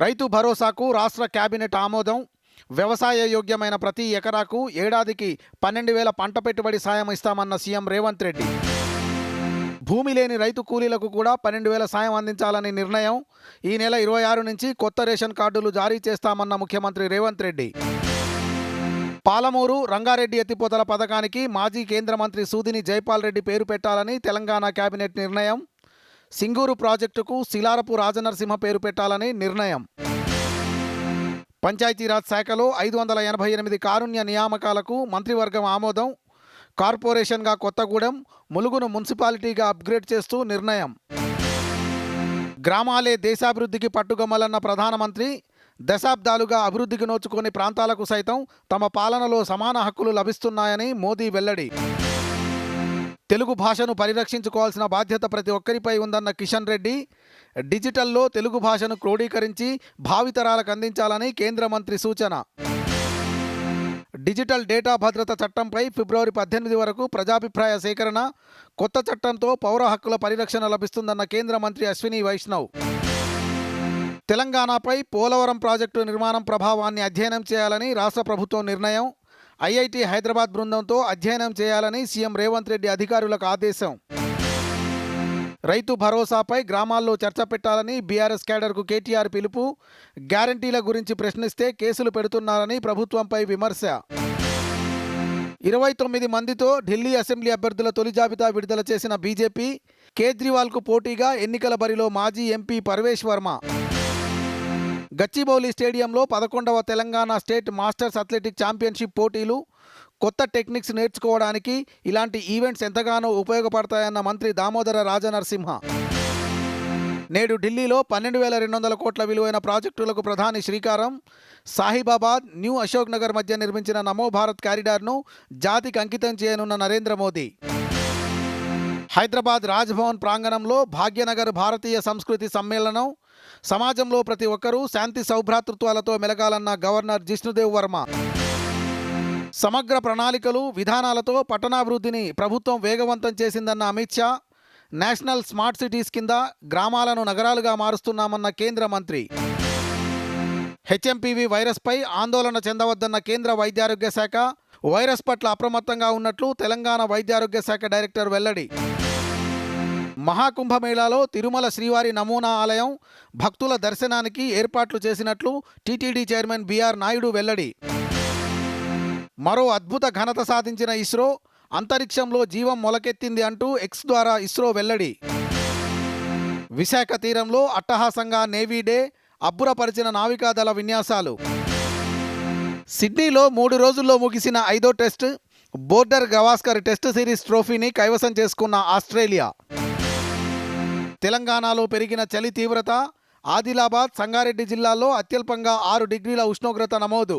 రైతు భరోసాకు రాష్ట్ర కేబినెట్ ఆమోదం. వ్యవసాయ యోగ్యమైన ప్రతి ఎకరాకు ఏడాదికి 12,000 పంట పెట్టుబడి సాయం ఇస్తామన్న సీఎం రేవంత్ రెడ్డి. భూమి లేని రైతు కూలీలకు కూడా 12,000 సాయం అందించాలని నిర్ణయం. ఈ నెల 26 నుంచి కొత్త రేషన్ కార్డులు జారీ చేస్తామన్న ముఖ్యమంత్రి రేవంత్ రెడ్డి. పాలమూరు రంగారెడ్డి ఎత్తిపోతల పథకానికి మాజీ కేంద్ర మంత్రి సూదిని జైపాల్ రెడ్డి పేరు పెట్టాలని తెలంగాణ కేబినెట్ నిర్ణయం. సింగూరు ప్రాజెక్టుకు శిలారపు రాజనరసింహ పేరు పెట్టాలని నిర్ణయం. పంచాయతీరాజ్ శాఖలో 588 కారుణ్య నియామకాలకు మంత్రివర్గం ఆమోదం. కార్పొరేషన్గా కొత్తగూడెం, ములుగును మున్సిపాలిటీగా అప్గ్రేడ్ చేస్తూ నిర్ణయం. గ్రామాలే దేశాభివృద్ధికి పట్టుగమ్మలన్న ప్రధానమంత్రి. దశాబ్దాలుగా అభివృద్ధికి నోచుకొని ప్రాంతాలకు సైతం తమ పాలనలో సమాన హక్కులు లభిస్తున్నాయని మోదీ వెల్లడి. తెలుగు భాషను పరిరక్షించుకోవాల్సిన బాధ్యత ప్రతి ఒక్కరిపై ఉందన్న కిషన్ రెడ్డి. డిజిటల్లో తెలుగు భాషను క్రోడీకరించి భావితరాలకు అందించాలని కేంద్ర మంత్రి సూచన. డిజిటల్ డేటా భద్రత చట్టంపై ఫిబ్రవరి 18 వరకు ప్రజాభిప్రాయ సేకరణ. కొత్త చట్టంతో పౌర హక్కుల పరిరక్షణ లభిస్తుందన్న కేంద్ర మంత్రి అశ్విని వైష్ణవ్. తెలంగాణపై పోలవరం ప్రాజెక్టు నిర్మాణం ప్రభావాన్ని అధ్యయనం చేయాలని రాష్ట్ర ప్రభుత్వం నిర్ణయం. ఐఐటి హైదరాబాద్ బృందంతో అధ్యయనం చేయాలని సీఎం రేవంత్ రెడ్డి అధికారులకు ఆదేశం. రైతు భరోసాపై గ్రామాల్లో చర్చ పెట్టాలని బీఆర్ఎస్ క్యాడర్కు కేటీఆర్ పిలుపు. గ్యారంటీల గురించి ప్రశ్నిస్తే కేసులు పెడుతున్నారని ప్రభుత్వంపై విమర్శ. 29 మందితో ఢిల్లీ అసెంబ్లీ అభ్యర్థుల తొలి జాబితా విడుదల చేసిన బీజేపీ. కేజ్రీవాల్కు పోటీగా ఎన్నికల బరిలో మాజీ ఎంపీ పర్వేష్ వర్మ. గచ్చిబౌలి స్టేడియంలో 11వ Telangana state masters athletic championship పోటీలు. కొత్త టెక్నిక్స్ నేర్చుకోవడానికి ఇలాంటి ఈవెంట్స్ ఎంతగానో ఉపయోగపడతాయన్న మంత్రి దామోదర రాజనరసింహ. నేడు ఢిల్లీలో 12,200 కోట్ల విలువైన ప్రాజెక్టులకు ప్రధాని శ్రీకారం. సాహిబాబాద్, న్యూ అశోక్ నగర్ మధ్య నిర్మించిన నమో భారత్ కారిడార్ను జాతికి అంకితం చేయనున్న నరేంద్ర మోదీ. హైదరాబాద్ రాజ్భవన్ ప్రాంగణంలో భాగ్యనగర్ భారతీయ సంస్కృతి సమ్మేళనం. సమాజంలో ప్రతి ఒక్కరూ శాంతి సౌభ్రాతృత్వాలతో మెలగాలన్న గవర్నర్ జిష్ణుదేవ్ వర్మ. సమగ్ర ప్రణాళికలు, విధానాలతో పట్టణాభివృద్ధిని ప్రభుత్వం వేగవంతం చేసిందన్న Amit Shah. National smart cities కింద గ్రామాలను నగరాలుగా మారుస్తున్నామన్న కేంద్ర మంత్రి. హెచ్ఎంపీవీ వైరస్పై ఆందోళన చెందవద్దన్న కేంద్ర వైద్యారోగ్య శాఖ. వైరస్ పట్ల అప్రమత్తంగా ఉన్నట్లు తెలంగాణ వైద్యారోగ్య శాఖ డైరెక్టర్ వెల్లడి. మహాకుంభమేళాలో తిరుమల శ్రీవారి నమూనా ఆలయం. భక్తుల దర్శనానికి ఏర్పాట్లు చేసినట్లు టీటీడీ చైర్మన్ బీఆర్ నాయుడు వెల్లడి. మరో అద్భుత ఘనత సాధించిన ఇస్రో. అంతరిక్షంలో జీవం మొలకెత్తింది అంటూ ఎక్స్ ద్వారా ఇస్రో వెల్లడి. విశాఖ తీరంలో అట్టహాసంగా నేవీ డే. అబ్బురపరిచిన నావికాదళ విన్యాసాలు. సిడ్నీలో 3 రోజుల్లో ముగిసిన 5వ test. Border Gavaskar test series ట్రోఫీని కైవసం చేసుకున్న ఆస్ట్రేలియా. తెలంగాణలో పెరిగిన చలి తీవ్రత. ఆదిలాబాద్, సంగారెడ్డి జిల్లాల్లో అత్యల్పంగా 6 డిగ్రీల ఉష్ణోగ్రత నమోదు.